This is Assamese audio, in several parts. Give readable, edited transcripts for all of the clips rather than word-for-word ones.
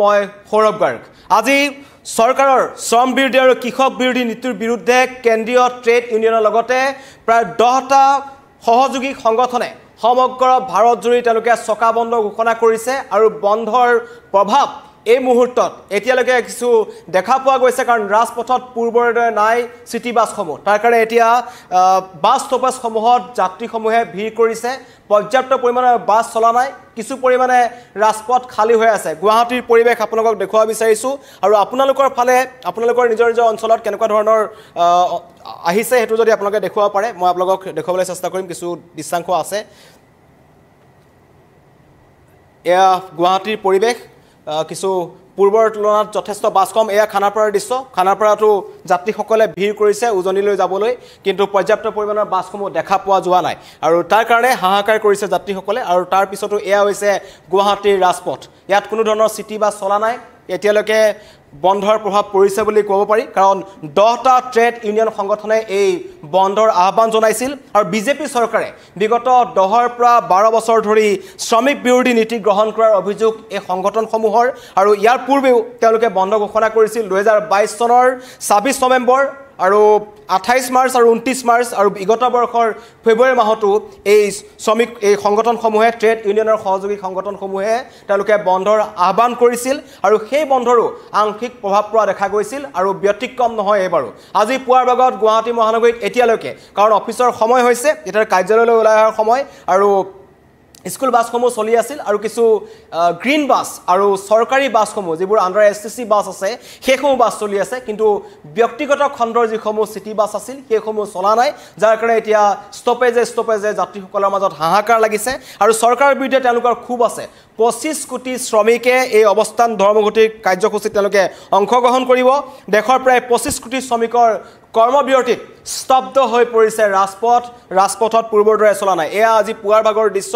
মই সৌৰভ গাৰ্গ আজি চৰকাৰৰ শ্ৰম বিৰোধী আৰু কৃষক বিৰোধী নীতিৰ বিৰুদ্ধে কেন্দ্ৰীয় ট্ৰেড ইউনিয়নৰ লগতে প্ৰায় 10টা সহযোগী সংগঠনে সমগ্ৰ ভাৰত জুৰি তেওঁলোকে চকা বন্ধ ঘোষণা কৰিছে আৰু বন্ধৰ প্ৰভাৱ এই মুহূৰ্তত এতিয়ালৈকে কিছু দেখা পোৱা গৈছে কাৰণ ৰাজপথত পূৰ্বৰ দৰে নাই সিটি বাছসমূহ তাৰ কাৰণে এতিয়া বাছ ষ্টপেজসমূহত যাত্ৰীসমূহে ভিৰ কৰিছে পৰ্যাপ্ত পৰিমাণৰ বাছ চলা নাই কিছু পৰিমাণে ৰাজপথ খালী হৈ আছে গুৱাহাটীৰ পৰিৱেশ আপোনালোকক দেখুৱাব বিচাৰিছো আৰু আপোনালোকৰ ফালে আপোনালোকৰ নিজৰ নিজৰ অঞ্চলত কেনেকুৱা ধৰণৰ আহিছে হেতু যদি আপোনালোকে দেখুৱাব পাৰে মই আপোনালোকক দেখুৱাবলৈ চেষ্টা কৰিম কিছু দৃশ্যাংশ আছে এয়া গুৱাহাটীৰ পৰিৱেশ কিছু পূৰ্বৰ তুলনাত যথেষ্ট বাছ কম এয়া খানাপাৰাৰ দৃশ্য খানাপাৰাটো যাত্ৰীসকলে ভিৰ কৰিছে উজনিলৈ যাবলৈ কিন্তু পৰ্যাপ্ত পৰিমাণৰ বাছসমূহ দেখা পোৱা যোৱা নাই আৰু তাৰ কাৰণে হাহাকাৰ কৰিছে যাত্ৰীসকলে আৰু তাৰ পিছতো এয়া হৈছে গুৱাহাটীৰ ৰাজপথ ইয়াত কোনো ধৰণৰ সিটি বাছ চলা নাই এতিয়ালৈকে বন্ধৰ প্ৰভাৱ পৰিছে বুলি ক'ব পাৰি কাৰণ 10টা ট্ৰেড ইউনিয়ন সংগঠনে এই বন্ধৰ আহ্বান জনাইছিল আৰু বিজেপি চৰকাৰে বিগত 10ৰ পৰা 12 বছৰ ধৰি শ্ৰমিক বিৰোধী নীতি গ্ৰহণ কৰাৰ অভিযোগ এই সংগঠনসমূহৰ আৰু ইয়াৰ পূৰ্বেও তেওঁলোকে বন্ধ ঘোষণা কৰিছিল 2022 চনৰ 26 নৱেম্বৰ আৰু 28 মাৰ্চ আৰু 29 মাৰ্চ আৰু বিগত বৰ্ষৰ ফেব্ৰুৱাৰী মাহতো এই শ্ৰমিক এই সংগঠনসমূহে ট্ৰেড ইউনিয়নৰ সহযোগী সংগঠনসমূহে তেওঁলোকে বন্ধৰ আহ্বান কৰিছিল আৰু সেই বন্ধৰো আংশিক প্ৰভাৱ পৰা দেখা গৈছিল আৰু ব্যতিক্ৰম নহয় এবাৰো আজি পুৱাৰ ভাগত গুৱাহাটী মহানগৰীত এতিয়ালৈকে কাৰণ অফিচৰ সময় হৈছে এতিয়া কাৰ্যালয়লৈ ওলাই অহাৰ সময় আৰু স্কুল বাছসমূহ চলি আছিল আৰু কিছু গ্ৰীণ বাছ আৰু চৰকাৰী বাছসমূহ যিবোৰ আণ্ডাৰ এছটিচি বাছ আছে সেইসমূহ বাছ চলি আছে কিন্তু ব্যক্তিগত খণ্ডৰ যিসমূহ সিটি বাছ আছিল সেইসমূহ চলা নাই যাৰ কাৰণে এতিয়া ষ্টপেজে যাত্ৰীসকলৰ মাজত হাহাকাৰ লাগিছে আৰু চৰকাৰৰ বিৰুদ্ধে তেওঁলোকৰ খুব আছে 25 কোটি শ্ৰমিকে এই অৱস্থান ধৰ্মঘটিৰ কাৰ্যসূচীত তেওঁলোকে অংশগ্ৰহণ কৰিব দেশৰ প্ৰায় 25 কোটি শ্ৰমিকৰ কৰ্মবিৰতিত স্তব্ধ হৈ পৰিছে ৰাজপথত পূৰ্বৰ দৰে চলা নাই এয়া আজি পুৱাৰ ভাগৰ দৃশ্য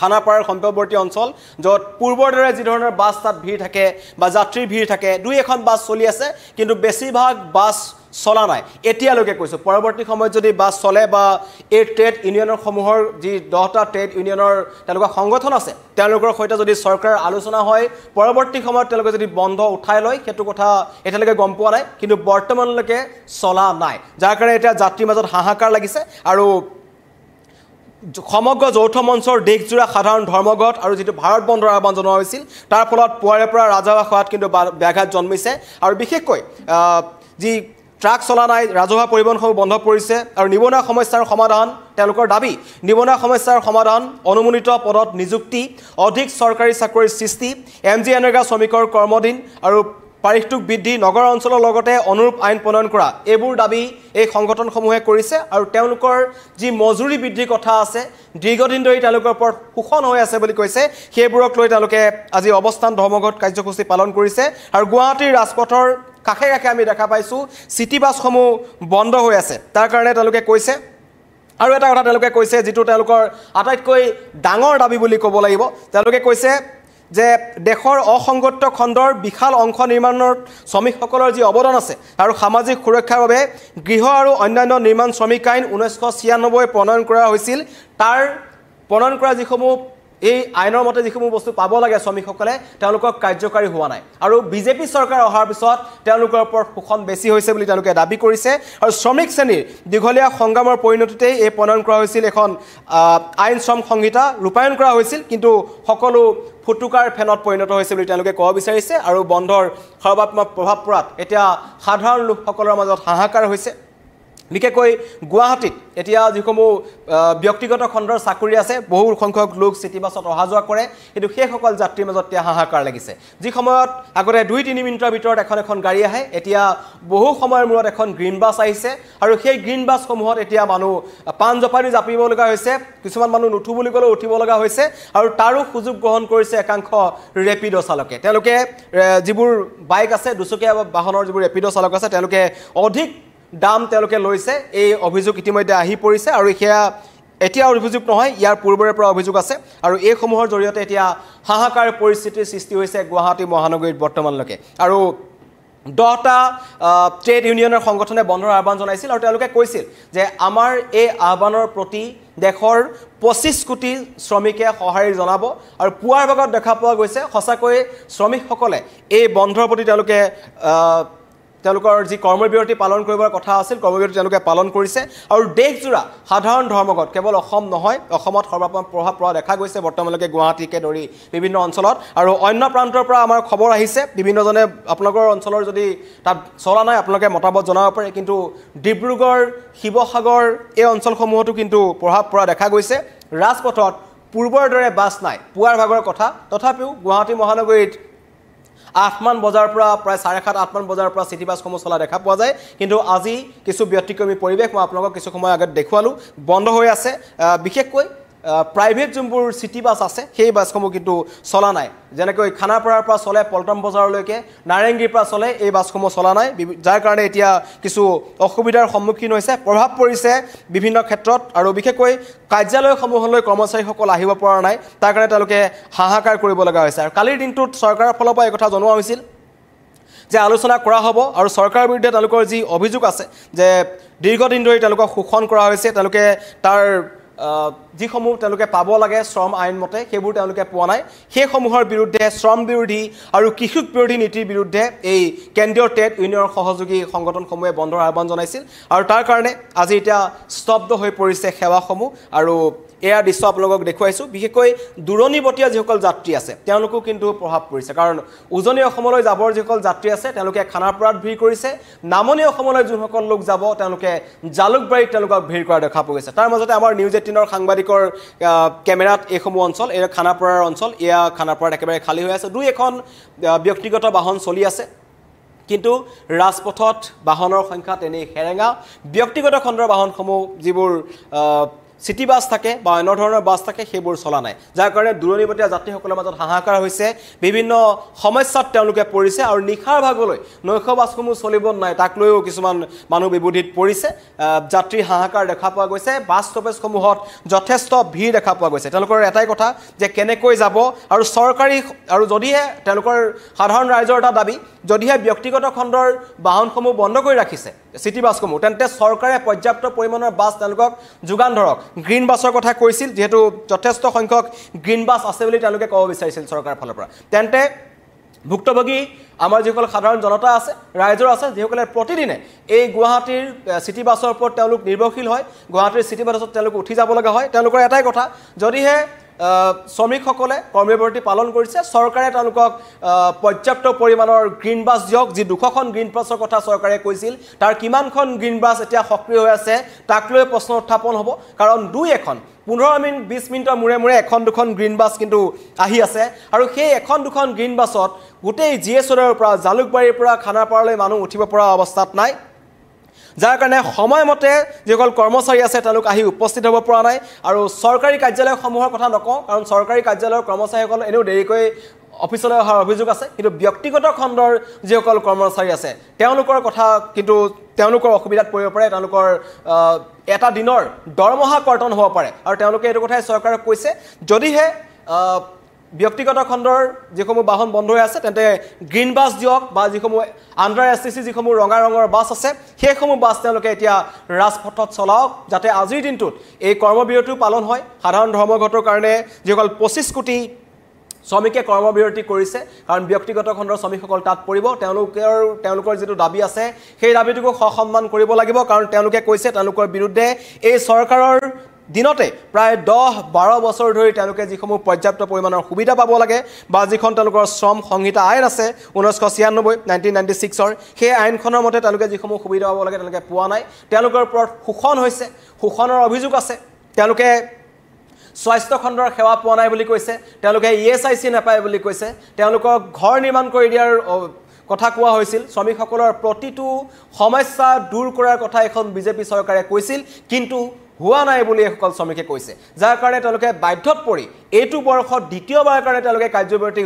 খানাপাৰাৰ সম্পৰ্কৱৰ্তী অঞ্চল য'ত পূৰ্বৰ দৰে যি ধৰণৰ বাছ তাত ভিৰ থাকে বা যাত্ৰীৰ ভিৰ থাকে দুই এখন বাছ চলি আছে কিন্তু বেছিভাগ বাছ চলা নাই এতিয়ালৈকে কৈছোঁ পৰৱৰ্তী সময়ত যদি বাছ চলে বা এই ট্ৰেড ইউনিয়নৰ সমূহৰ যি 10টা ট্ৰেড ইউনিয়নৰ তেওঁলোকৰ সংগঠন আছে তেওঁলোকৰ সৈতে যদি চৰকাৰৰ আলোচনা হয় পৰৱৰ্তী সময়ত তেওঁলোকে যদি বন্ধ উঠাই লয় সেইটো কথা এতিয়ালৈকে গম পোৱা নাই কিন্তু বৰ্তমানলৈকে চলা নাই যাৰ কাৰণে এতিয়া যাত্ৰীৰ মাজত হাহাকাৰ লাগিছে আৰু সমগ্ৰ যৌথ মঞ্চৰ দেশজোৰা সাধাৰণ ধৰ্মঘট আৰু যেটো ভাৰত বন্ধৰ আহ্বান জনোৱা হৈছিল তাৰ ফলত পুৱাৰে পৰা ৰাজহুৱা সেৱাত কিন্তু ব্যাঘাত জন্মিছে আৰু বিশেষকৈ যি ট্ৰাক চলা নাই ৰাজহুৱা পৰিবহণসমূহ বন্ধ পৰিছে আৰু নিবনুৱা সমস্যাৰ সমাধান তেওঁলোকৰ দাবী নিবনুৱা সমস্যাৰ সমাধান অনুমোদিত পদত নিযুক্তি অধিক চৰকাৰী চাকৰিৰ সৃষ্টি এমজিএনৰেগা শ্ৰমিকৰ কৰ্মদিন আৰু পাৰিশ্ৰমিক বৃদ্ধি নগৰ অঞ্চলৰ লগতে অনুৰূপ আইন প্ৰণয়ন কৰা এইবোৰ দাবী এই সংগঠনসমূহে কৰিছে আৰু তেওঁলোকৰ যি মজুৰি বৃদ্ধিৰ কথা আছে দীৰ্ঘদিন ধৰি তেওঁলোকৰ ওপৰত শোষণ হৈ আছে বুলি কৈছে সেইবোৰক লৈ তেওঁলোকে আজি অৱস্থান ধৰ্মঘট কাৰ্যসূচী পালন কৰিছে আৰু গুৱাহাটীৰ ৰাজপথৰ কাষে কাষে আমি দেখা পাইছোঁ সিটি বাছসমূহ বন্ধ হৈ আছে তাৰ কাৰণে তেওঁলোকে কৈছে আৰু এটা কথা তেওঁলোকে কৈছে যিটো তেওঁলোকৰ আটাইতকৈ ডাঙৰ দাবী বুলি ক'ব লাগিব তেওঁলোকে কৈছে যে দেশৰ অসংগঠিত খণ্ডৰ বিশাল অংশ নিৰ্মাণৰ শ্ৰমিকসকলৰ যি অৱদান আছে আৰু সামাজিক সুৰক্ষাৰ বাবে গৃহ আৰু অন্যান্য নিৰ্মাণ শ্ৰমিক আইন 1996 প্ৰণয়ন কৰা হৈছিল তাৰ প্ৰণয়ন কৰা যিসমূহ এই আইনৰ মতে যিসমূহ বস্তু পাব লাগে শ্ৰমিকসকলে তেওঁলোকক কাৰ্যকাৰী হোৱা নাই আৰু বিজেপি চৰকাৰ অহাৰ পিছত তেওঁলোকৰ ওপৰত শোষণ বেছি হৈছে বুলি তেওঁলোকে দাবী কৰিছে আৰু শ্ৰমিক শ্ৰেণীৰ দীঘলীয়া সংগ্ৰামৰ পৰিণতিতেই এই প্ৰণয়ন কৰা হৈছিল এখন আইন শ্ৰম সংহিতা ৰূপায়ণ কৰা হৈছিল কিন্তু সকলো ফুটুকাৰ ফেনত পৰিণত হৈছে বুলি তেওঁলোকে ক'ব বিচাৰিছে আৰু বন্ধৰ সৰ্বাত্মক প্ৰভাৱ পৰাত এতিয়া সাধাৰণ লোকসকলৰ মাজত হাহাকাৰ হৈছে বিশেষকৈ গুৱাহাটীত এতিয়া যিসমূহ ব্যক্তিগত খণ্ডৰ চাকৰি আছে বহু সংখ্যক লোক সিটি বাছত অহা যোৱা কৰে কিন্তু সেইসকল যাত্ৰীৰ মাজত এতিয়া হাহাকাৰ লাগিছে যি সময়ত আগতে 2-3 মিনিটৰ ভিতৰত এখন গাড়ী আহে এতিয়া বহু সময়ৰ মূৰত এখন গ্ৰীণ বাছ আহিছে আৰু সেই গ্ৰীণ বাছসমূহত এতিয়া মানুহ পান জপানি জাপিব লগা হৈছে কিছুমান মানুহ নুঠু বুলি ক'লেও উঠিব লগা হৈছে আৰু তাৰো সুযোগ গ্ৰহণ কৰিছে একাংশ ৰেপিডো চালকে তেওঁলোকে যিবোৰ বাইক আছে দুচকীয়া বাহনৰ যিবোৰ ৰেপিডো চালক আছে তেওঁলোকে অধিক দাম তেওঁলোকে লৈছে এই অভিযোগ ইতিমধ্যে আহি পৰিছে আৰু সেয়া এতিয়া অভিযোগ নহয় ইয়াৰ পূৰ্বৰে পৰা অভিযোগ আছে আৰু এই সমূহৰ জৰিয়তে এতিয়া হাহাকাৰ পৰিস্থিতিৰ সৃষ্টি হৈছে গুৱাহাটী মহানগৰীত বৰ্তমানলৈকে আৰু 10টা ট্ৰেড ইউনিয়নৰ সংগঠনে বন্ধৰ আহ্বান জনাইছিল আৰু তেওঁলোকে কৈছিল যে আমাৰ এই আহ্বানৰ প্ৰতি দেশৰ 25 কোটি শ্ৰমিকে সঁহাৰি জনাব আৰু পুৱাৰ ভাগত দেখা পোৱা গৈছে সঁচাকৈ শ্ৰমিকসকলে এই বন্ধৰ প্ৰতি তেওঁলোকৰ যি কৰ্মবিৰতি পালন কৰিবৰ কথা আছিল কৰ্মবিৰতি তেওঁলোকে পালন কৰিছে আৰু দেশজোৰা সাধাৰণ ধৰ্মঘট কেৱল অসম নহয় অসমত সৰ্বাত্মক প্ৰভাৱ পৰা দেখা গৈছে বৰ্তমানলৈকে গুৱাহাটীকে ধৰি বিভিন্ন অঞ্চলত আৰু অন্য প্ৰান্তৰ পৰা আমাৰ খবৰ আহিছে বিভিন্নজনে আপোনালোকৰ অঞ্চলৰ যদি তাত চলা নাই আপোনালোকে মতামত জনাব পাৰে কিন্তু ডিব্ৰুগড় শিৱসাগৰ এই অঞ্চলসমূহতো কিন্তু প্ৰভাৱ পৰা দেখা গৈছে ৰাজপথত পূৰ্বৰ দৰে বাছ নাই পুৱাৰ ভাগৰ কথা তথাপিও গুৱাহাটী মহানগৰীত 8 মান বজাৰ পৰা প্ৰায় 7:30 8 মান বজাৰ পৰা সিটি বাছসমূহ চলা দেখা পোৱা যায় কিন্তু আজি কিছু ব্যতিক্ৰমী পৰিৱেশ মই আপোনালোকক কিছু সময় আগত দেখুৱালো বন্ধ হৈ আছে বিশেষকৈ প্ৰাইভেট যোনবোৰ সিটি বাছ আছে সেই বাছসমূহ কিন্তু চলা নাই যেনেকৈ খানাপাৰাৰ পৰা চলে পল্টন বজাৰলৈকে নাৰেংগীৰ পৰা চলে এই বাছসমূহ চলা নাই যাৰ কাৰণে এতিয়া কিছু অসুবিধাৰ সন্মুখীন হৈছে প্ৰভাৱ পৰিছে বিভিন্ন ক্ষেত্ৰত আৰু বিশেষকৈ কাৰ্যালয়সমূহলৈ কৰ্মচাৰীসকল আহিব পৰা নাই তাৰ কাৰণে তেওঁলোকে হাহাকাৰ কৰিব লগা হৈছে আৰু কালিৰ দিনটোত চৰকাৰৰ ফালৰ পৰা এই কথা জনোৱা হৈছিল যে আলোচনা কৰা হ'ব আৰু চৰকাৰৰ বিৰুদ্ধে তেওঁলোকৰ যি অভিযোগ আছে যে দীৰ্ঘদিন ধৰি তেওঁলোকক শোষণ কৰা হৈছে তেওঁলোকে তাৰ যিসমূহ তেওঁলোকে পাব লাগে শ্ৰম আইন মতে সেইবোৰ তেওঁলোকে পোৱা নাই সেইসমূহৰ বিৰুদ্ধে শ্ৰম বিৰোধী আৰু কৃষক বিৰোধী নীতিৰ বিৰুদ্ধে এই কেন্দ্ৰীয় ট্ৰেড ইউনিয়নৰ সহযোগী সংগঠনসমূহে বন্ধৰ আহ্বান জনাইছিল আৰু তাৰ কাৰণে আজি এতিয়া স্তব্ধ হৈ পৰিছে সেৱাসমূহ আৰু এয়া দৃশ্য আপোনালোকক দেখুৱাইছোঁ বিশেষকৈ দূৰণিবতীয়া যিসকল যাত্ৰী আছে তেওঁলোকো কিন্তু প্ৰভাৱ পৰিছে কাৰণ উজনি অসমলৈ যাবৰ যিসকল যাত্ৰী আছে তেওঁলোকে খানাপাৰাত ভিৰ কৰিছে নামনি অসমলৈ যোনসকল লোক যাব তেওঁলোকে জালুকবাৰীত তেওঁলোকক ভিৰ কৰা দেখা পোৱা গৈছে তাৰ মাজতে আমাৰ নিউজ 18ৰ সাংবাদিকৰ কেমেৰাত এইসমূহ অঞ্চল এয়া খানাপাৰাৰ অঞ্চল এয়া খানাপাৰাত একেবাৰে খালী হৈ আছে দুই এখন ব্যক্তিগত বাহন চলি আছে কিন্তু ৰাজপথত বাহনৰ সংখ্যা তেনেই হেৰেঙা ব্যক্তিগত খণ্ডৰ বাহনসমূহ যিবোৰ সিটি বাছ থাকে বা অন্য ধৰণৰ বাছ থাকে সেইবোৰ চলা নাই যাৰ কাৰণে দূৰণিবতীয়া যাত্ৰীসকলৰ মাজত হাহাকাৰ হৈছে বিভিন্ন সমস্যাত তেওঁলোকে পৰিছে আৰু নিখাৰ ভাগলৈ নৈশ বাছসমূহ চলিব নাই তাক লৈও কিছুমান মানুহ বিবুধিত পৰিছে যাত্ৰী হাহাকাৰ দেখা পোৱা গৈছে বাছ ষ্টপেজসমূহত যথেষ্ট ভিৰ দেখা পোৱা গৈছে তেওঁলোকৰ এটাই কথা যে কেনেকৈ যাব আৰু চৰকাৰী আৰু যদিহে তেওঁলোকৰ সাধাৰণ ৰাইজৰ এটা দাবী যদিহে ব্যক্তিগত খণ্ডৰ বাহনসমূহ বন্ধ কৰি ৰাখিছে সিটি বাছসমূহ তেন্তে চৰকাৰে পৰ্যাপ্ত পৰিমাণৰ বাছ তেওঁলোকক যোগান ধৰক গ্ৰীণ বাছৰ কথা কৈছিল যেহেতু যথেষ্ট সংখ্যক গ্ৰীণ বাছ আছে বুলি তেওঁলোকে ক'ব বিচাৰিছিল চৰকাৰৰ ফালৰ পৰা তেন্তে ভুক্তভোগী আমাৰ যিসকল সাধাৰণ জনতা আছে ৰাইজৰ আছে যিসকলে প্ৰতিদিনে এই গুৱাহাটীৰ সিটি বাছৰ ওপৰত তেওঁলোক নিৰ্ভৰশীল হয় গুৱাহাটীৰ সিটি বাছত তেওঁলোক উঠি যাব লগা হয় তেওঁলোকৰ এটাই কথা যদিহে শ্ৰমিকসকলে কৰ্মবিৰতি পালন কৰিছে চৰকাৰে তেওঁলোকক পৰ্যাপ্ত পৰিমাণৰ গ্ৰীণ বাছ দিয়ক যি 200খন গ্ৰীণ বাছৰ কথা চৰকাৰে কৈছিল তাৰ কিমানখন গ্ৰীণ বাছ এতিয়া সক্ৰিয় হৈ আছে তাক লৈ প্ৰশ্ন উত্থাপন হ'ব কাৰণ 15 মিনিট 20 মিনিটৰ মূৰে মূৰে এখন দুখন গ্ৰীণ বাছ কিন্তু আহি আছে আৰু সেই এখন দুখন গ্ৰীণ বাছত গোটেই জিএছৰৰ পৰা জালুকবাৰীৰ পৰা খানাপাৰালৈ মানুহ উঠিব পৰা অৱস্থাত নাই যাৰ কাৰণে সময়মতে যিসকল কৰ্মচাৰী আছে তেওঁলোক আহি উপস্থিত হ'ব পৰা নাই আৰু চৰকাৰী কাৰ্যালয়সমূহৰ কথা নকওঁ কাৰণ চৰকাৰী কাৰ্যালয়ৰ কৰ্মচাৰীসকল এনেও দেৰিকৈ অফিচলৈ অহাৰ অভিযোগ আছে কিন্তু ব্যক্তিগত খণ্ডৰ যিসকল কৰ্মচাৰী আছে তেওঁলোকৰ কথা কিন্তু তেওঁলোকৰ অসুবিধাত পৰিব পাৰে তেওঁলোকৰ এটা দিনৰ দৰমহা কৰ্তন হ'ব পাৰে আৰু তেওঁলোকে এইটো কথাই চৰকাৰক কৈছে যদিহে ব্যক্তিগত খণ্ডৰ যিসমূহ বাহন বন্ধ হৈ আছে তেন্তে গ্ৰীণ বাছ দিয়ক বা যিসমূহ আণ্ডাৰ এছটিচি যিসমূহ ৰঙা ৰঙৰ বাছ আছে সেইসমূহ বাছ তেওঁলোকে এতিয়া ৰাজপথত চলাওক যাতে আজিৰ দিনটোত এই কৰ্মবিৰতিও পালন হয় সাধাৰণ ধৰ্মঘটৰ কাৰণে যিসকল 25 কোটি শ্ৰমিকে কৰ্মবিৰতি কৰিছে কাৰণ ব্যক্তিগত খণ্ডৰ শ্ৰমিকসকল তাত পৰিব তেওঁলোকৰ যিটো দাবী আছে সেই দাবীটোক সন্মান কৰিব লাগিব কাৰণ তেওঁলোকে কৈছে তেওঁলোকৰ বিৰুদ্ধে এই চৰকাৰৰ দিনতে প্ৰায় 10-12 বছৰ ধৰি তেওঁলোকে যিসমূহ পৰ্যাপ্ত পৰিমাণৰ সুবিধা পাব লাগে বা যিখন তেওঁলোকৰ শ্ৰম সংহিতা আইন আছে 1996 সেই আইনখনৰ মতে তেওঁলোকে যিসমূহ সুবিধা পাব লাগে তেওঁলোকে পোৱা নাই তেওঁলোকৰ ওপৰত শোষণ হৈছে শোষণৰ অভিযোগ আছে তেওঁলোকে স্বাস্থ্য খণ্ডৰ সেৱা পোৱা নাই বুলি কৈছে তেওঁলোকে ESIC নাপায় বুলি কৈছে তেওঁলোকক ঘৰ নিৰ্মাণ কৰি দিয়াৰ কথা কোৱা হৈছিল শ্ৰমিকসকলৰ প্ৰতিটো সমস্যা দূৰ কৰাৰ কথা এখন বিজেপি চৰকাৰে কৈছিল কিন্তু হোৱা নাই বুলি সকল শ্ৰমিকে কৈছে যাৰ কাৰণে তেওঁলোকে বাধ্যত পৰি এইটো বৰ্ষত দ্বিতীয়বাৰৰ কাৰণে তেওঁলোকে কাৰ্যবিৰতি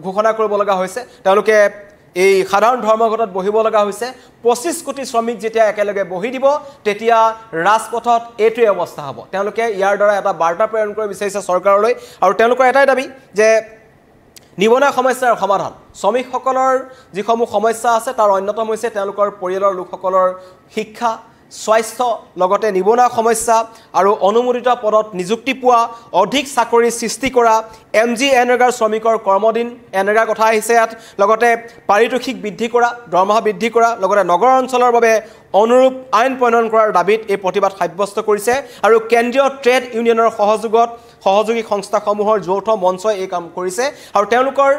ঘোষণা কৰিব লগা হৈছে তেওঁলোকে এই সাধাৰণ ধৰ্মঘটত বহিব লগা হৈছে 25 কোটি শ্ৰমিক যেতিয়া একেলগে বহি দিব তেতিয়া ৰাজপথত এইটোৱে অৱস্থা হ'ব তেওঁলোকে ইয়াৰ দ্বাৰা এটা বাৰ্তা প্ৰেৰণ কৰিব বিচাৰিছে চৰকাৰলৈ আৰু তেওঁলোকৰ এটাই দাবী যে নিবনুৱা সমস্যাৰ সমাধান শ্ৰমিকসকলৰ যিসমূহ সমস্যা আছে তাৰ অন্যতম হৈছে তেওঁলোকৰ পৰিয়ালৰ লোকসকলৰ শিক্ষা স্বাস্থ্য লগতে নিবনুৱা সমস্যা আৰু অনুমোদিত পদত নিযুক্তি পোৱা অধিক চাকৰি সৃষ্টি কৰা MG এনৰেগাৰ শ্ৰমিকৰ কৰ্মদিন এনৰেগাৰ কথা আহিছে ইয়াত লগতে পাৰিতোষিক বৃদ্ধি কৰা দৰমহা বৃদ্ধি কৰা লগতে নগৰ অঞ্চলৰ বাবে অনুৰূপ আইন প্ৰণয়ন কৰাৰ দাবীত এই প্ৰতিবাদ সাব্যস্ত কৰিছে আৰু কেন্দ্ৰীয় ট্ৰেড ইউনিয়নৰ সহযোগী সংস্থাসমূহৰ যৌথ মঞ্চই এই কাম কৰিছে আৰু তেওঁলোকৰ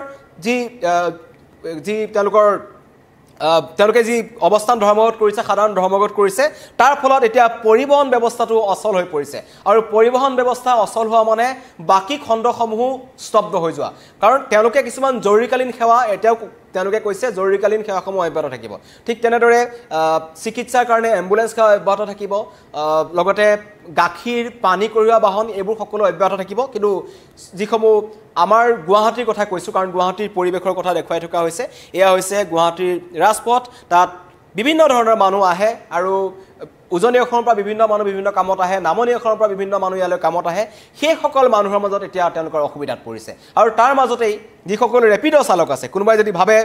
তেওঁলোকে যি অৱস্থান ধৰ্মঘট কৰিছে সাধাৰণ ধৰ্মঘট কৰিছে তাৰ ফলত এতিয়া পৰিবহন ব্যৱস্থাটো অচল হৈ পৰিছে আৰু পৰিবহন ব্যৱস্থা অচল হোৱা মানে বাকি খণ্ডসমূহ স্তব্ধ হৈ যোৱা কাৰণ তেওঁলোকে কিছুমান জৰুৰীকালীন সেৱা এতিয়াও তেওঁলোকে কৈছে জৰুৰীকালীন সেৱাসমূহ অব্যাহত থাকিব ঠিক তেনেদৰে চিকিৎসাৰ কাৰণে এম্বুলেন্স সেৱা অব্যাহত থাকিব লগতে গাখীৰ পানী কঢ়িওৱা বাহন এইবোৰ সকলো অব্যাহত থাকিব কিন্তু যিসমূহ আমাৰ গুৱাহাটীৰ কথা কৈছোঁ কাৰণ গুৱাহাটীৰ পৰিৱেশৰ কথা দেখুৱাই থকা হৈছে এয়া হৈছে গুৱাহাটীৰ ৰাজপথ তাত বিভিন্ন ধৰণৰ মানুহ আহে আৰু উজনি অসমৰ পৰা বিভিন্ন মানুহ বিভিন্ন কামত আহে নামনি অসমৰ পৰা বিভিন্ন মানুহ ইয়ালৈ কামত আহে সেই সকল মানুহৰ মাজত এতিয়া তেওঁলোকৰ অসুবিধাত পৰিছে আৰু তাৰ মাজতেই যিসকল ৰেপিড' চালক আছে কোনোবাই যদি ভাবে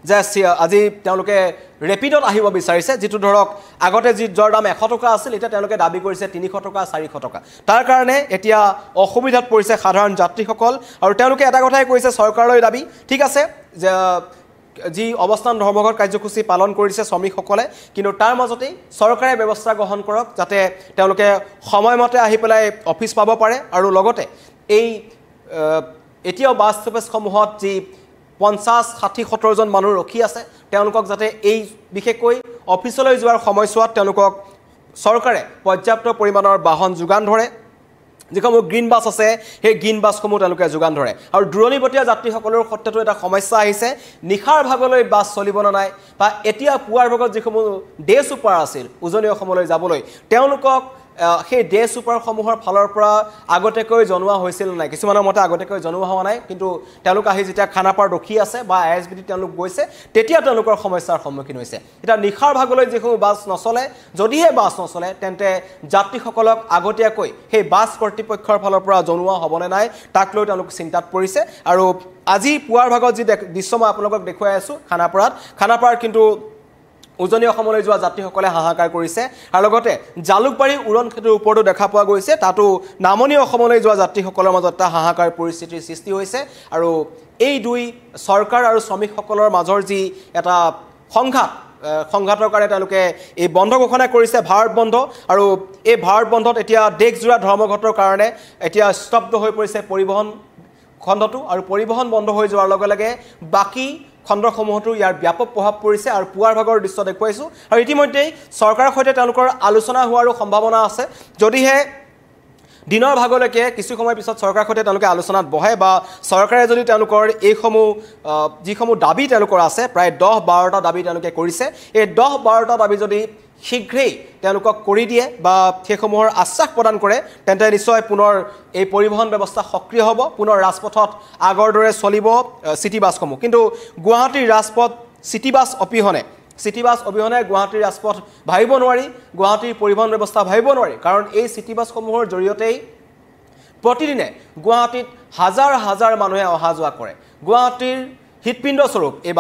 যে আজি তেওঁলোকে ৰেপিডত আহিব বিচাৰিছে যিটো ধৰক আগতে যি জ্বৰ দাম 100 টকা আছিল এতিয়া তেওঁলোকে দাবী কৰিছে 300 টকা 400 টকা তাৰ কাৰণে এতিয়া অসুবিধাত পৰিছে সাধাৰণ যাত্ৰীসকল আৰু তেওঁলোকে এটা কথাই কৈছে চৰকাৰলৈ দাবী ঠিক আছে যে যি অৱস্থান ধৰ্মঘট কাৰ্যসূচী পালন কৰিছে শ্ৰমিকসকলে কিন্তু তাৰ মাজতেই চৰকাৰে ব্যৱস্থা গ্ৰহণ কৰক যাতে তেওঁলোকে সময়মতে আহি পেলাই অফিচ পাব পাৰে আৰু লগতে এই এতিয়াও বাছ ষ্টপেজসমূহত যি 50 60 70 জন মানুহ ৰখি আছে তেওঁলোকক যাতে এই বিশেষকৈ অফিচলৈ যোৱাৰ সময়ছোৱাত তেওঁলোকক চৰকাৰে পৰ্যাপ্ত পৰিমাণৰ বাহন যোগান ধৰে যিসমূহ গ্ৰীণ বাছ আছে সেই গ্ৰীণ বাছসমূহ তেওঁলোকে যোগান ধৰে আৰু দূৰণিবতীয়া যাত্ৰীসকলৰ ক্ষেত্ৰতো এটা সমস্যা আহিছে নিশাৰ ভাগলৈ বাছ চলিব নাই বা এতিয়া পুৱাৰ ভাগত যিসমূহ ডে ছুপাৰ আছিল উজনি অসমলৈ যাবলৈ তেওঁলোকক সেই ডে ছুপাৰসমূহৰ ফালৰ পৰা আগতেকৈ জনোৱা হৈছিল নাই কিছুমানৰ মতে আগতেকৈ জনোৱা হোৱা নাই কিন্তু তেওঁলোক আহি যেতিয়া খানাপাৰ ৰখি আছে বা ISBT তেওঁলোক গৈছে তেতিয়া তেওঁলোকৰ সমস্যাৰ সন্মুখীন হৈছে এটা নিশাৰ ভাগলৈ যিসমূহ বাছ নচলে যদিহে বাছ নচলে তেন্তে যাত্ৰীসকলক আগতীয়াকৈ সেই বাছ কৰ্তৃপক্ষৰ ফালৰ পৰা জনোৱা হ'বনে নাই তাক লৈ তেওঁলোক চিন্তাত পৰিছে আৰু আজি পুৱাৰ ভাগত যি দৃশ্য মই আপোনালোকক দেখুৱাই আছো খানাপাৰাত কিন্তু উজনি অসমলৈ যোৱা যাত্ৰীসকলে হাহাকাৰ কৰিছে আৰু লগতে জালুকবাৰী উৰণ ক্ষেত্ৰৰ ওপৰতো দেখা পোৱা গৈছে তাতো নামনি অসমলৈ যোৱা যাত্ৰীসকলৰ মাজত এটা হাহাকাৰ পৰিস্থিতিৰ সৃষ্টি হৈছে আৰু এই দুই চৰকাৰ আৰু শ্ৰমিকসকলৰ মাজৰ যি এটা সংঘাতৰ কাৰণে তেওঁলোকে এই বন্ধ ঘোষণা কৰিছে ভাৰত বন্ধ আৰু এই ভাৰত বন্ধত এতিয়া দেশজোৰা ধৰ্মঘটৰ কাৰণে এতিয়া স্তব্ধ হৈ পৰিছে পৰিবহন খণ্ডটো আৰু পৰিবহন বন্ধ হৈ যোৱাৰ লগে লগে বাকি খণ্ডসমূহতো ইয়াৰ ব্যাপক প্ৰভাৱ পৰিছে আৰু পুৱাৰ ভাগৰ দৃশ্য দেখুৱাইছো আৰু ইতিমধ্যে চৰকাৰৰ সৈতে তেওঁলোকৰ আলোচনা হোৱাৰো সম্ভাৱনা আছে যদিহে দিনৰ ভাগলৈকে কিছু সময় পিছত চৰকাৰৰ সৈতে তেওঁলোকে আলোচনাত বহে বা চৰকাৰে যদি তেওঁলোকৰ এইসমূহ যিসমূহ দাবী তেওঁলোকৰ আছে প্ৰায় 10-12টা দাবী তেওঁলোকে কৰিছে এই 10-12টা দাবী যদি শীঘ্ৰেই তেওঁলোকক কৰি দিয়ে বা সেইসমূহৰ আশ্বাস প্ৰদান কৰে তেন্তে নিশ্চয় পুনৰ এই পৰিবহন ব্যৱস্থা সক্ৰিয় হ'ব পুনৰ ৰাজপথত আগৰ দৰে চলিব সিটি বাছসমূহ কিন্তু গুৱাহাটীৰ ৰাজপথ সিটি বাছ অবিহনে গুৱাহাটীৰ ৰাজপথ ভাবিব নোৱাৰি গুৱাহাটীৰ পৰিবহন ব্যৱস্থা ভাবিব নোৱাৰি কাৰণ এই সিটি বাছসমূহৰ জৰিয়তেই প্ৰতিদিনে গুৱাহাটীত হাজাৰ হাজাৰ মানুহে অহা যোৱা কৰে গুৱাহাটীৰ হৃদপিণ্ড স্বৰূপ এই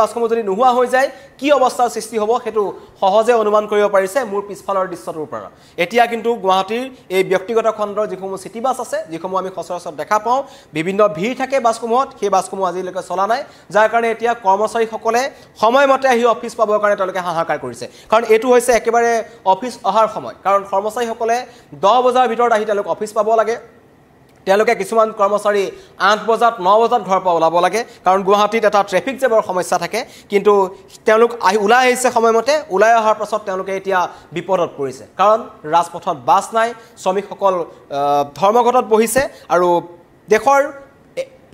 বাছসমূহ যদি নোহোৱা হৈ যায় কি অৱস্থাৰ সৃষ্টি হ'ব সেইটো সহজে অনুমান কৰিব পাৰিছে মোৰ পিছফালৰ দৃশ্যটোৰ পৰা এতিয়া কিন্তু গুৱাহাটীৰ এই ব্যক্তিগত খণ্ডৰ যিসমূহ সিটি বাছ আছে যিসমূহ আমি সচৰাচৰ দেখা পাওঁ বিভিন্ন ভিৰ থাকে বাছসমূহত সেই বাছসমূহ আজিলৈকে চলা নাই যাৰ কাৰণে এতিয়া কৰ্মচাৰীসকলে সময়মতে আহি অফিচ পাবৰ কাৰণে তেওঁলোকে হাহাকাৰ কৰিছে কাৰণ এইটো হৈছে একেবাৰে অফিচ অহাৰ সময় কাৰণ কৰ্মচাৰীসকলে 10 বজাৰ ভিতৰত আহি তেওঁলোক অফিচ পাব লাগে তেওঁলোকে কিছুমান কৰ্মচাৰী 8 বজাত 9 বজাত ঘৰৰ পৰা ওলাব লাগে কাৰণ গুৱাহাটীত এটা ট্ৰেফিক জেমৰ সমস্যা থাকে কিন্তু তেওঁলোক ওলাই আহিছে সময়মতে ওলাই অহাৰ পাছত তেওঁলোকে এতিয়া বিপদত পৰিছে কাৰণ ৰাজপথত বাছ নাই শ্ৰমিকসকল ধৰ্মঘটত বহিছে আৰু দেশৰ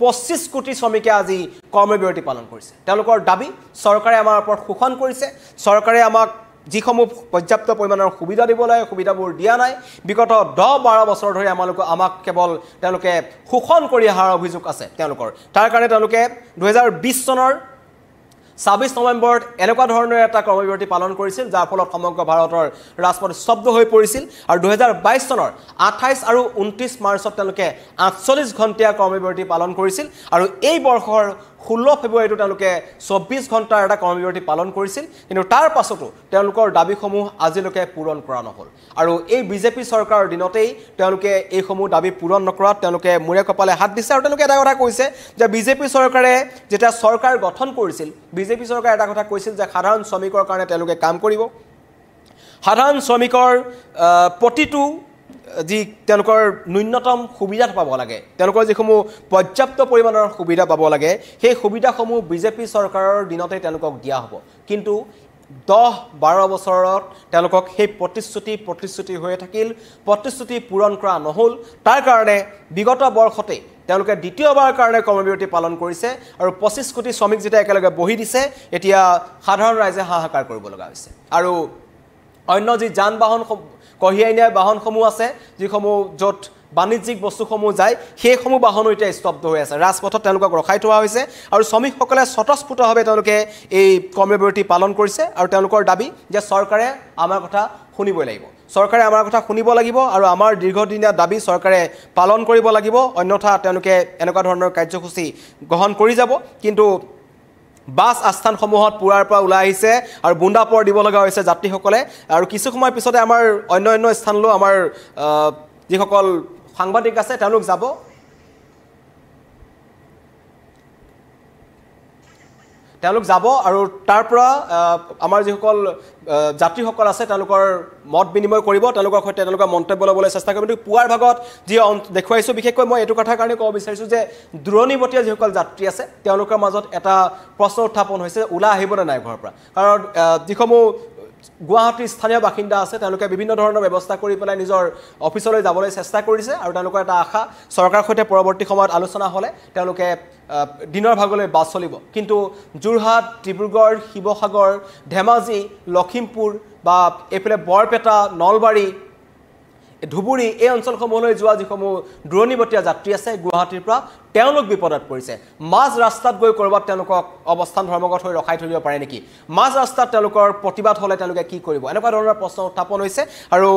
25 কোটি শ্ৰমিকে আজি কৰ্মবিৰতি পালন কৰিছে তেওঁলোকৰ দাবী চৰকাৰে আমাৰ ওপৰত শোষণ কৰিছে চৰকাৰে আমাক যিসমূহ পৰ্যাপ্ত পৰিমাণৰ সুবিধা দিব লাগে সুবিধাবোৰ দিয়া নাই বিগত 10-12 বছৰ ধৰি আমাক কেৱল তেওঁলোকে শোষণ কৰি অহাৰ অভিযোগ আছে তেওঁলোকৰ তাৰ কাৰণে তেওঁলোকে 2020 চনৰ 26 নৱেম্বৰত এনেকুৱা ধৰণৰ এটা কৰ্মবিৰতি পালন কৰিছিল যাৰ ফলত সমগ্ৰ ভাৰতৰ ৰাজপথ স্তব্ধ হৈ পৰিছিল আৰু 2022 চনৰ 28 আৰু 29 মাৰ্চত তেওঁলোকে 48 ঘণ্টীয়া কৰ্মবিৰতি পালন কৰিছিল আৰু এই বৰ্ষৰ 16 ফেব্ৰুৱাৰীটো তেওঁলোকে 24 ঘণ্টাৰ এটা কৰ্মবিৰতি পালন কৰিছিল কিন্তু তাৰ পাছতো তেওঁলোকৰ দাবীসমূহ আজিলৈকে পূৰণ কৰা নহল আৰু এই বিজেপি চৰকাৰৰ দিনতেই তেওঁলোকে এইসমূহ দাবী পূৰণ নকৰাত তেওঁলোকে মূৰে কপালে হাত দিছে আৰু তেওঁলোকে এটা কথা কৈছে যে বিজেপি চৰকাৰে যেতিয়া চৰকাৰ গঠন কৰিছিল বিজেপি চৰকাৰে এটা কথা কৈছিল যে সাধাৰণ শ্ৰমিকৰ কাৰণে তেওঁলোকে কাম কৰিব সাধাৰণ শ্ৰমিকৰ প্ৰতিটো যি তেওঁলোকৰ ন্যূনতম সুবিধা পাব লাগে তেওঁলোকৰ যিসমূহ পৰ্যাপ্ত পৰিমাণৰ সুবিধা পাব লাগে সেই সুবিধাসমূহ বিজেপি চৰকাৰৰ দিনতে তেওঁলোকক দিয়া হ'ব কিন্তু 10-12 বছৰত তেওঁলোকক সেই প্ৰতিশ্ৰুতি হৈ থাকিল প্ৰতিশ্ৰুতি পূৰণ কৰা নহল তাৰ কাৰণে বিগত বৰ্ষতে তেওঁলোকে দ্বিতীয়বাৰ কাৰণে কৰ্মবিৰতি পালন কৰিছে আৰু 25 কোটি শ্ৰমিক যেতিয়া একেলগে বহি দিছে এতিয়া সাধাৰণ ৰাইজে হাহাকাৰ কৰিব লগা হৈছে আৰু অন্য যি যান বাহন কঢ়িয়াই নিয়া বাহনসমূহ আছে যিসমূহ য'ত বাণিজ্যিক বস্তুসমূহ যায় সেইসমূহ বাহনো এতিয়া স্তব্ধ হৈ আছে ৰাজপথত তেওঁলোকক ৰখাই থোৱা হৈছে আৰু শ্ৰমিকসকলে স্বতঃস্ফূৰ্তভাৱে তেওঁলোকে এই কৰ্মবিৰতি পালন কৰিছে আৰু তেওঁলোকৰ দাবী যে চৰকাৰে আমাৰ কথা শুনিবই লাগিব চৰকাৰে আমাৰ কথা শুনিব লাগিব আৰু আমাৰ দীৰ্ঘদিনীয়া দাবী চৰকাৰে পালন কৰিব লাগিব অন্যথা তেওঁলোকে এনেকুৱা ধৰণৰ কাৰ্যসূচী গ্ৰহণ কৰি যাব কিন্তু বাছ আস্থানসমূহত পুৰাৰ পৰা ওলাই আহিছে আৰু বুন্দাপৰ দিব লগা হৈছে যাত্ৰীসকলে আৰু কিছু সময় পিছতে আমাৰ অন্য স্থানলৈ আমাৰ যিসকল সাংবাদিক আছে তেওঁলোক যাব আৰু তাৰ পৰা আমাৰ যিসকল যাত্ৰীসকল আছে তেওঁলোকৰ মত বিনিময় কৰিব তেওঁলোকৰ সৈতে তেওঁলোকৰ মন্তব্য ল'বলৈ চেষ্টা কৰিব কিন্তু পুৱাৰ ভাগত যি দেখুৱাইছোঁ বিশেষকৈ মই এইটো কথাৰ কাৰণে ক'ব বিচাৰিছোঁ যে দূৰণিবতীয়া যিসকল যাত্ৰী আছে তেওঁলোকৰ মাজত এটা প্ৰশ্ন উত্থাপন হৈছে ওলাই আহিবনে নাই ঘৰৰ পৰা কাৰণ যিসমূহ গুৱাহাটীৰ স্থানীয় বাসিন্দা আছে তেওঁলোকে বিভিন্ন ধৰণৰ ব্যৱস্থা কৰি পেলাই নিজৰ অফিচলৈ যাবলৈ চেষ্টা কৰিছে আৰু তেওঁলোকৰ এটা আশা চৰকাৰৰ সৈতে পৰৱৰ্তী সময়ত আলোচনা হ'লে তেওঁলোকে দিনৰ ভাগলৈ বাছ চলিব কিন্তু যোৰহাট ডিব্ৰুগড় শিৱসাগৰ ধেমাজি লখিমপুৰ বা এইফালে বৰপেটা নলবাৰী ধুবুৰী এই অঞ্চলসমূহলৈ যোৱা যিসমূহ দূৰণিবতীয়া যাত্ৰী আছে গুৱাহাটীৰ পৰা তেওঁলোক বিপদত পৰিছে মাজ ৰাস্তাত গৈ কৰবাত তেওঁলোকক অৱস্থান ধৰ্মঘট হৈ ৰখাই থৈ দিব পাৰে নেকি মাজ ৰাস্তাত তেওঁলোকৰ প্ৰতিবাদ হ'লে তেওঁলোকে কি কৰিব এনেকুৱা ধৰণৰ প্ৰশ্ন উত্থাপন হৈছে আৰু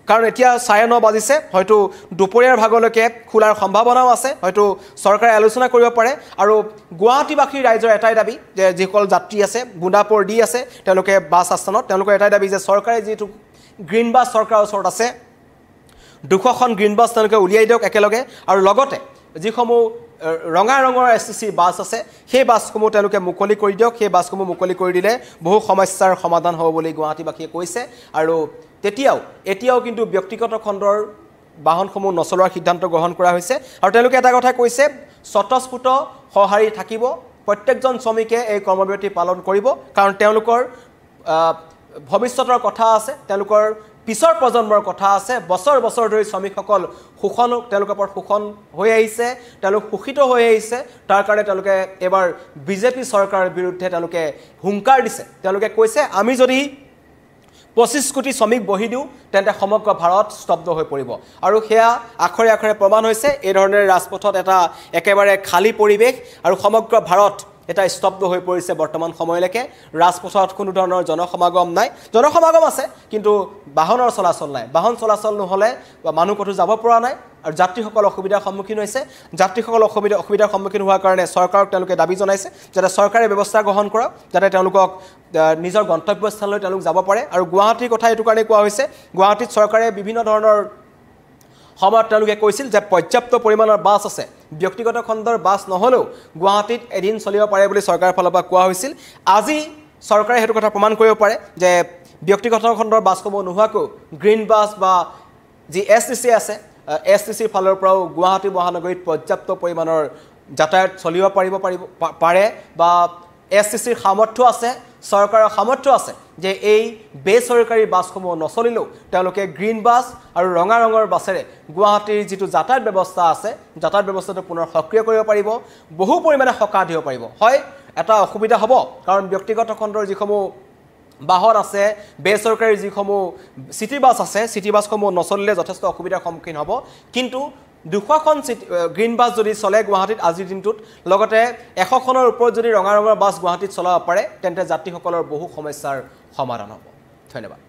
কাৰণ এতিয়া 9:30 বাজিছে হয়তো দুপৰীয়াৰ ভাগলৈকে খোলাৰ সম্ভাৱনাও আছে হয়তো চৰকাৰে আলোচনা কৰিব পাৰে আৰু গুৱাহাটীবাসী ৰাইজৰ এটাই দাবী যে যিসকল যাত্ৰী আছে বুন্দাপৰ দি আছে তেওঁলোকে বাছ আস্থানত তেওঁলোকৰ এটাই দাবী যে চৰকাৰে যিটো গ্ৰীণ বাছ চৰকাৰৰ ওচৰত আছে 200খন গ্ৰীণ বাছ তেওঁলোকে উলিয়াই দিয়ক একেলগে আৰু লগতে যিসমূহ ৰঙা ৰঙৰ এছটিচি বাছ আছে সেই বাছসমূহ তেওঁলোকে মুকলি কৰি দিয়ক সেই বাছসমূহ মুকলি কৰি দিলে বহু সমস্যাৰ সমাধান হ'ব বুলি গুৱাহাটীবাসীয়ে কৈছে আৰু এতিয়াও কিন্তু ব্যক্তিগত খণ্ডৰ বাহনসমূহ নচলোৱাৰ সিদ্ধান্ত গ্ৰহণ কৰা হৈছে আৰু তেওঁলোকে এটা কথা কৈছে স্বতঃস্ফূৰ্ত সঁহাৰি থাকিব প্ৰত্যেকজন শ্ৰমিকে এই কৰ্মবিৰতি পালন কৰিব কাৰণ তেওঁলোকৰ ভৱিষ্যতৰ কথা আছে তেওঁলোকৰ পিছৰ প্ৰজন্মৰ কথা আছে বছৰ ধৰি শ্ৰমিকসকল তেওঁলোকৰ ওপৰত শোষণ হৈ আহিছে তেওঁলোক শোষিত হৈ আহিছে তাৰ কাৰণে তেওঁলোকে এবাৰ বিজেপি চৰকাৰৰ বিৰুদ্ধে তেওঁলোকে হুংকাৰ দিছে তেওঁলোকে কৈছে আমি যদি 25 কোটি শ্ৰমিক বহি দিওঁ তেন্তে সমগ্ৰ ভাৰত স্তব্ধ হৈ পৰিব আৰু সেয়া আখৰে প্ৰমাণ হৈছে এই ধৰণে ৰাজপথত এটা একেবাৰে খালী পৰিৱেশ আৰু সমগ্ৰ ভাৰত এটা স্তব্ধ হৈ পৰিছে বৰ্তমান সময়লৈকে ৰাজপথত কোনো ধৰণৰ জনসমাগম নাই জনসমাগম আছে কিন্তু বাহনৰ চলাচল নাই বাহন চলাচল নহ'লে মানুহ ক'তো যাব পৰা নাই আৰু যাত্ৰীসকল অসুবিধাৰ সন্মুখীন হৈছে যাত্ৰীসকল অসুবিধাৰ সন্মুখীন হোৱাৰ কাৰণে চৰকাৰক তেওঁলোকে দাবী জনাইছে যাতে চৰকাৰে ব্যৱস্থা গ্ৰহণ কৰক যাতে তেওঁলোকক নিজৰ গন্তব্যস্থানলৈ তেওঁলোক যাব পাৰে আৰু গুৱাহাটীৰ কথা এইটো কাৰণে কোৱা হৈছে গুৱাহাটীত চৰকাৰে বিভিন্ন ধৰণৰ সময়ত তেওঁলোকে কৈছিল যে পৰ্যাপ্ত পৰিমাণৰ বাছ আছে ব্যক্তিগত খণ্ডৰ বাছ নহ'লেও গুৱাহাটীত এদিন চলিব পাৰে বুলি চৰকাৰৰ ফালৰ পৰা কোৱা হৈছিল আজি চৰকাৰে সেইটো কথা প্ৰমাণ কৰিব পাৰে যে ব্যক্তিগত খণ্ডৰ বাছসমূহ নোহোৱাকৈ গ্ৰীণ বাছ বা যি এছটিচি আছে এছটিচিৰ ফালৰ পৰাও গুৱাহাটী মহানগৰীত পৰ্যাপ্ত পৰিমাণৰ যাতায়াত চলিব পাৰে বা এছটিচিৰ সামৰ্থ্য আছে চৰকাৰৰ সামৰ্থ্য আছে যে এই বেচৰকাৰী বাছসমূহ নচলিলেও তেওঁলোকে গ্ৰীণ বাছ আৰু ৰঙা ৰঙৰ বাছেৰে গুৱাহাটীৰ যিটো যাতায়াত ব্যৱস্থা আছে যাতায়াত ব্যৱস্থাটো পুনৰ সক্ৰিয় কৰিব পাৰিব বহু পৰিমাণে সকাহ দিব পাৰিব হয় এটা অসুবিধা হ'ব কাৰণ ব্যক্তিগত খণ্ডৰ যিসমূহ বাহন আছে বেচৰকাৰী যিসমূহ চিটি বাছ আছে চিটি বাছসমূহ নচলিলে যথেষ্ট অসুবিধাৰ সন্মুখীন হ'ব কিন্তু 200খন গ্ৰীণ বাছ যদি চলে গুৱাহাটীত আজিৰ দিনটোত লগতে 100খনৰ ওপৰত যদি ৰঙা ৰঙৰ বাছ গুৱাহাটীত চলাব পাৰে তেন্তে যাত্ৰীসকলৰ বহু সমস্যাৰ সমাধান হ'ব ধন্যবাদ